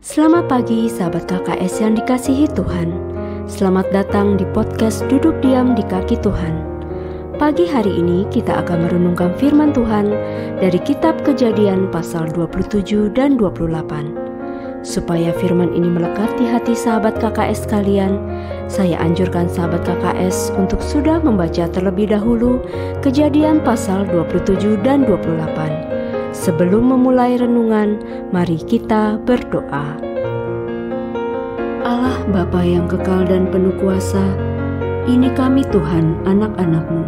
Selamat pagi sahabat KKS yang dikasihi Tuhan. Selamat datang di podcast Duduk Diam di Kaki Tuhan. Pagi hari ini kita akan merenungkan firman Tuhan dari kitab Kejadian pasal 27 dan 28. Supaya firman ini melekat di hati sahabat KKS sekalian, saya anjurkan sahabat KKS untuk sudah membaca terlebih dahulu Kejadian pasal 27 dan 28. Sebelum memulai renungan, mari kita berdoa. Allah Bapa yang kekal dan penuh kuasa, ini kami Tuhan, anak-anak-Mu.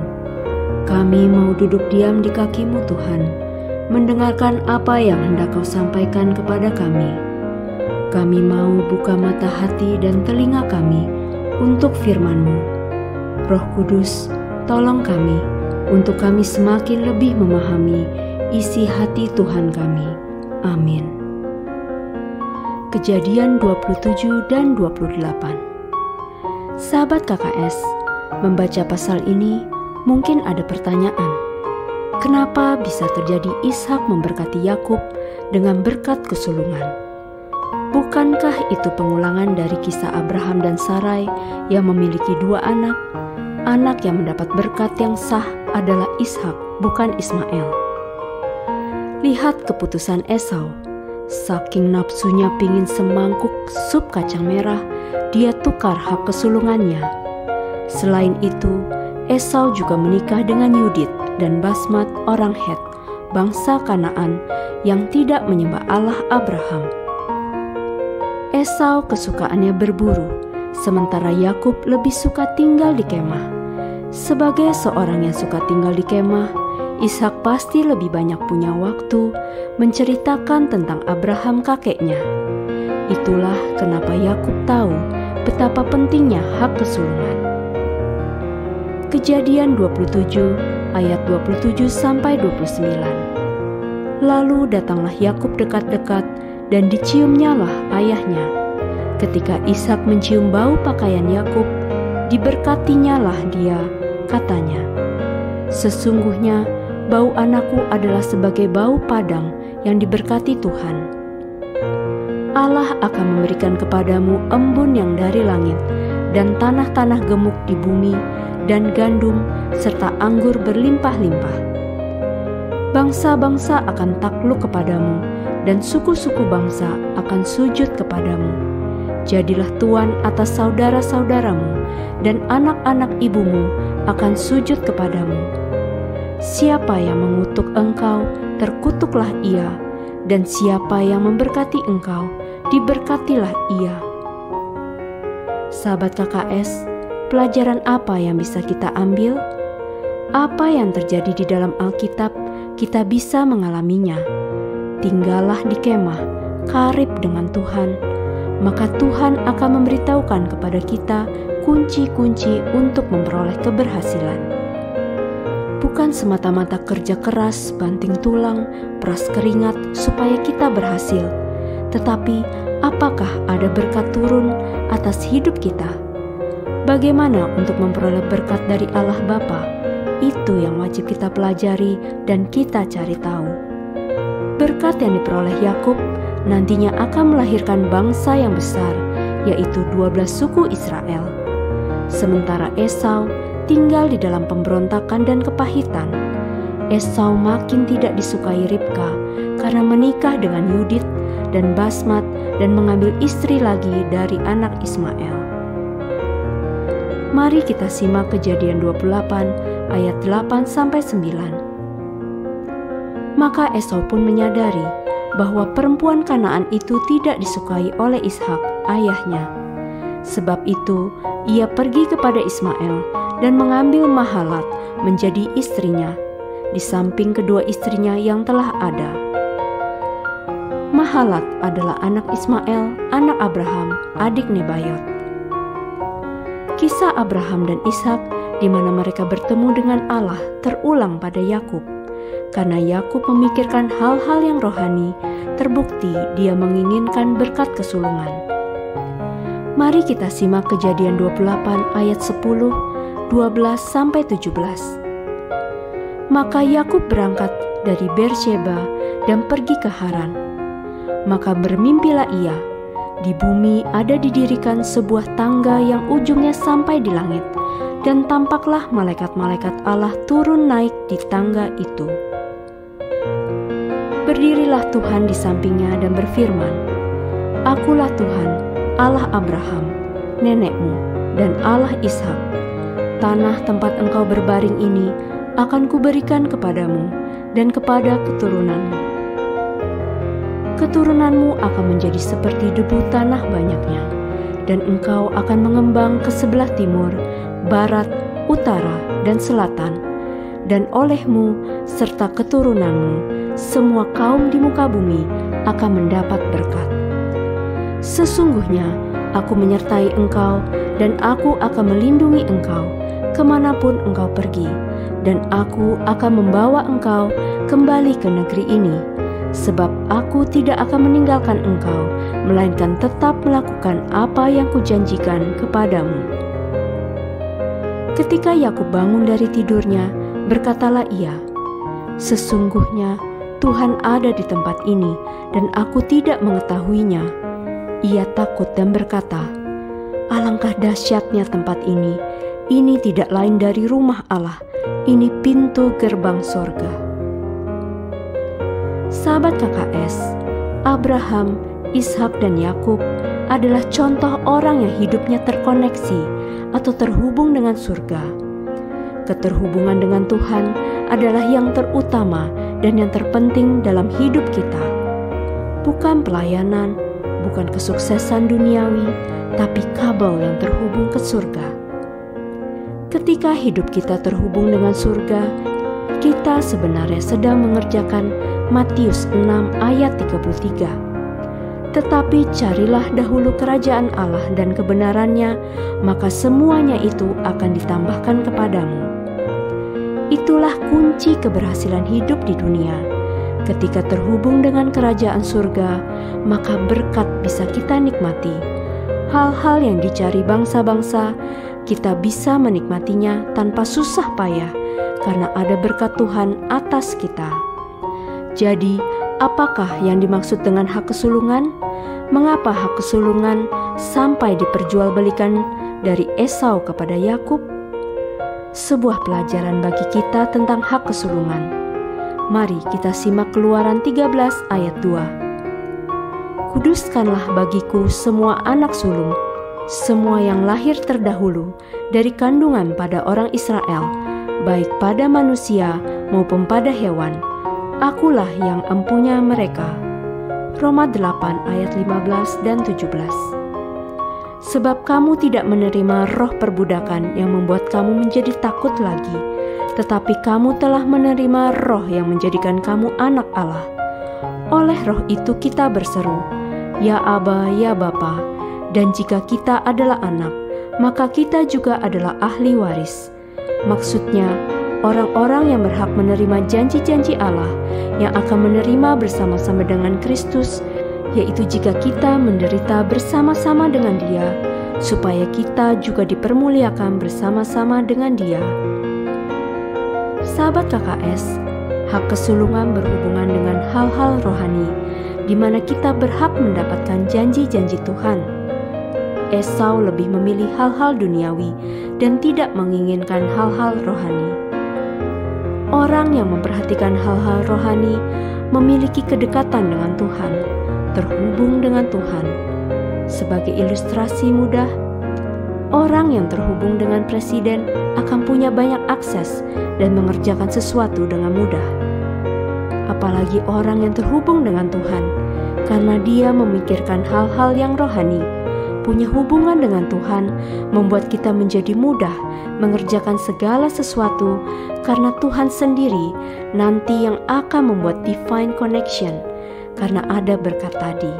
Kami mau duduk diam di kaki-Mu Tuhan, mendengarkan apa yang hendak Kau sampaikan kepada kami. Kami mau buka mata hati dan telinga kami untuk firman-Mu. Roh Kudus, tolong kami, untuk kami semakin lebih memahami isi hati Tuhan kami. Amin. Kejadian 27 dan 28. Sahabat KKS, membaca pasal ini mungkin ada pertanyaan. Kenapa bisa terjadi Ishak memberkati Yakub dengan berkat kesulungan? Bukankah itu pengulangan dari kisah Abraham dan Sarai yang memiliki dua anak? Anak yang mendapat berkat yang sah adalah Ishak, bukan Ismail. Lihat keputusan Esau. Saking nafsunya pingin semangkuk sup kacang merah, dia tukar hak kesulungannya. Selain itu, Esau juga menikah dengan Yudit dan Basmat orang Het, bangsa Kanaan yang tidak menyembah Allah Abraham. Esau kesukaannya berburu, sementara Yakub lebih suka tinggal di kemah. Sebagai seorang yang suka tinggal di kemah, Ishak pasti lebih banyak punya waktu menceritakan tentang Abraham kakeknya. Itulah kenapa Yakub tahu betapa pentingnya hak kesulungan. Kejadian 27 ayat 27 sampai 29. Lalu datanglah Yakub dekat-dekat dan diciumnyalah ayahnya. Ketika Ishak mencium bau pakaian Yakub, diberkatinyalah dia, katanya, "Sesungguhnya bau anakku adalah sebagai bau padang yang diberkati Tuhan. Allah akan memberikan kepadamu embun yang dari langit, dan tanah-tanah gemuk di bumi, dan gandum, serta anggur berlimpah-limpah. Bangsa-bangsa akan takluk kepadamu, dan suku-suku bangsa akan sujud kepadamu. Jadilah tuan atas saudara-saudaramu, dan anak-anak ibumu akan sujud kepadamu. Siapa yang mengutuk engkau, terkutuklah ia, dan siapa yang memberkati engkau, diberkatilah ia." Sahabat KKS, pelajaran apa yang bisa kita ambil? Apa yang terjadi di dalam Alkitab, kita bisa mengalaminya. Tinggallah di kemah, karib dengan Tuhan, maka Tuhan akan memberitahukan kepada kita kunci-kunci untuk memperoleh keberhasilan. Bukan semata-mata kerja keras, banting tulang, peras keringat supaya kita berhasil, tetapi apakah ada berkat turun atas hidup kita? Bagaimana untuk memperoleh berkat dari Allah Bapa? Itu yang wajib kita pelajari dan kita cari tahu. Berkat yang diperoleh Yakub nantinya akan melahirkan bangsa yang besar, yaitu 12 suku Israel. Sementara Esau tinggal di dalam pemberontakan dan kepahitan. Esau makin tidak disukai Ribka karena menikah dengan Yudit dan Basmat dan mengambil istri lagi dari anak Ismail. Mari kita simak Kejadian 28 ayat 8-9. Maka Esau pun menyadari bahwa perempuan Kanaan itu tidak disukai oleh Ishak, ayahnya. Sebab itu, ia pergi kepada Ismail dan mengambil Mahalat menjadi istrinya, di samping kedua istrinya yang telah ada. Mahalat adalah anak Ismail, anak Abraham, adik Nebayot. Kisah Abraham dan Ishak di mana mereka bertemu dengan Allah terulang pada Yakub. Karena Yakub memikirkan hal-hal yang rohani, terbukti dia menginginkan berkat kesulungan. Mari kita simak Kejadian 28 ayat 10, 12-17. Maka Yakub berangkat dari Beersheba dan pergi ke Haran. Maka bermimpilah ia, Di bumi ada didirikan sebuah tangga yang ujungnya sampai di langit, dan tampaklah malaikat-malaikat Allah turun naik di tangga itu. Berdirilah Tuhan di sampingnya dan berfirman, "Akulah Tuhan, Allah Abraham, nenekmu, dan Allah Ishak. Tanah tempat engkau berbaring ini akan kuberikan kepadamu dan kepada keturunanmu. Keturunanmu akan menjadi seperti debu tanah banyaknya, dan engkau akan mengembang ke sebelah timur, barat, utara, dan selatan, dan olehmu serta keturunanmu semua kaum di muka bumi akan mendapat berkat. Sesungguhnya aku menyertai engkau, dan aku akan melindungi engkau kemanapun engkau pergi, dan aku akan membawa engkau kembali ke negeri ini, sebab aku tidak akan meninggalkan engkau, melainkan tetap melakukan apa yang kujanjikan kepadamu." Ketika Yakub bangun dari tidurnya, berkatalah ia, "Sesungguhnya Tuhan ada di tempat ini, dan aku tidak mengetahuinya." Ia takut dan berkata, "Alangkah dahsyatnya tempat ini tidak lain dari rumah Allah, ini pintu gerbang sorga." Sahabat KKS, Abraham, Ishak, dan Yakub adalah contoh orang yang hidupnya terkoneksi atau terhubung dengan surga. Keterhubungan dengan Tuhan adalah yang terutama dan yang terpenting dalam hidup kita. Bukan pelayanan, bukan kesuksesan duniawi, tapi kabel yang terhubung ke surga. Ketika hidup kita terhubung dengan surga, kita sebenarnya sedang mengerjakan Matius 6 ayat 33. "Tetapi carilah dahulu kerajaan Allah dan kebenarannya, maka semuanya itu akan ditambahkan kepadamu." Itulah kunci keberhasilan hidup di dunia. Ketika terhubung dengan kerajaan surga, maka berkat bisa kita nikmati. Hal-hal yang dicari bangsa-bangsa, kita bisa menikmatinya tanpa susah payah, karena ada berkat Tuhan atas kita. Jadi, apakah yang dimaksud dengan hak kesulungan? Mengapa hak kesulungan sampai diperjualbelikan dari Esau kepada Yakub? Sebuah pelajaran bagi kita tentang hak kesulungan. Mari kita simak Keluaran 13 ayat 2. "Kuduskanlah bagiku semua anak sulung, semua yang lahir terdahulu dari kandungan pada orang Israel, baik pada manusia maupun pada hewan. Akulah yang empunya mereka." Roma 8 ayat 15 dan 17. "Sebab kamu tidak menerima roh perbudakan yang membuat kamu menjadi takut lagi, tetapi kamu telah menerima roh yang menjadikan kamu anak Allah. Oleh roh itu kita berseru, 'Ya Aba, ya Bapa,' dan jika kita adalah anak, maka kita juga adalah ahli waris." Maksudnya, orang-orang yang berhak menerima janji-janji Allah yang akan menerima bersama-sama dengan Kristus, yaitu jika kita menderita bersama-sama dengan Dia, supaya kita juga dipermuliakan bersama-sama dengan Dia. Sahabat KKS, hak kesulungan berhubungan dengan hal-hal rohani, di mana kita berhak mendapatkan janji-janji Tuhan. Esau lebih memilih hal-hal duniawi dan tidak menginginkan hal-hal rohani. Orang yang memperhatikan hal-hal rohani memiliki kedekatan dengan Tuhan, terhubung dengan Tuhan. Sebagai ilustrasi mudah, orang yang terhubung dengan presiden akan punya banyak akses dan mengerjakan sesuatu dengan mudah. Apalagi orang yang terhubung dengan Tuhan, karena dia memikirkan hal-hal yang rohani. Punya hubungan dengan Tuhan membuat kita menjadi mudah mengerjakan segala sesuatu, karena Tuhan sendiri nanti yang akan membuat divine connection, karena ada berkat tadi.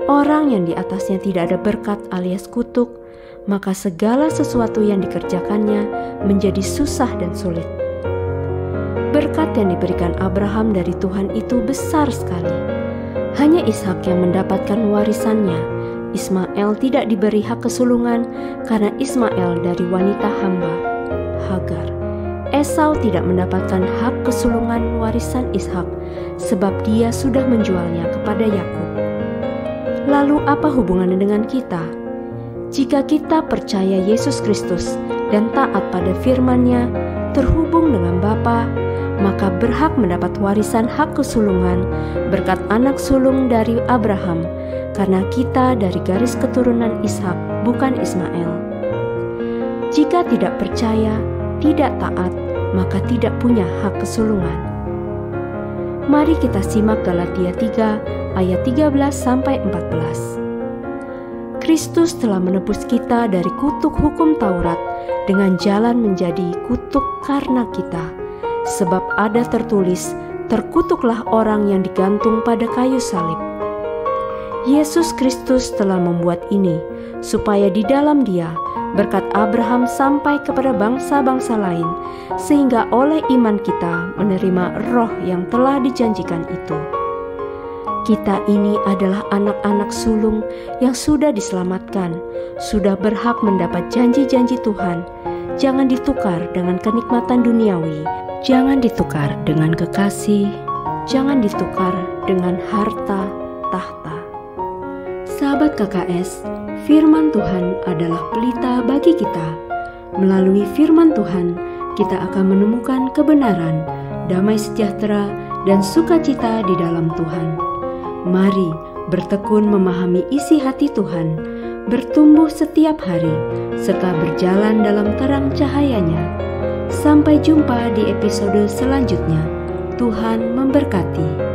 Orang yang di atasnya tidak ada berkat alias kutuk, maka segala sesuatu yang dikerjakannya menjadi susah dan sulit. Berkat yang diberikan Abraham dari Tuhan itu besar sekali. Hanya Ishak yang mendapatkan warisannya. Ismail tidak diberi hak kesulungan karena Ismail dari wanita hamba, Hagar. Esau tidak mendapatkan hak kesulungan warisan Ishak sebab dia sudah menjualnya kepada Yakub. Lalu apa hubungannya dengan kita? Jika kita percaya Yesus Kristus dan taat pada firman-Nya, terhubung dengan Bapa, maka berhak mendapat warisan hak kesulungan berkat anak sulung dari Abraham, karena kita dari garis keturunan Ishak, bukan Ismail. Jika tidak percaya, tidak taat, maka tidak punya hak kesulungan. Mari kita simak Galatia 3 ayat 13-14. Kristus telah menebus kita dari kutuk hukum Taurat dengan jalan menjadi kutuk karena kita. Sebab ada tertulis, terkutuklah orang yang digantung pada kayu salib. Yesus Kristus telah membuat ini, supaya di dalam Dia berkat Abraham sampai kepada bangsa-bangsa lain, sehingga oleh iman kita menerima roh yang telah dijanjikan itu. Kita ini adalah anak-anak sulung yang sudah diselamatkan, sudah berhak mendapat janji-janji Tuhan. Jangan ditukar dengan kenikmatan duniawi, jangan ditukar dengan kekasih, jangan ditukar dengan harta tahta. Sahabat KKS, firman Tuhan adalah pelita bagi kita. Melalui firman Tuhan, kita akan menemukan kebenaran, damai sejahtera, dan sukacita di dalam Tuhan. Mari bertekun memahami isi hati Tuhan, bertumbuh setiap hari, serta berjalan dalam terang cahaya-Nya. Sampai jumpa di episode selanjutnya. Tuhan memberkati.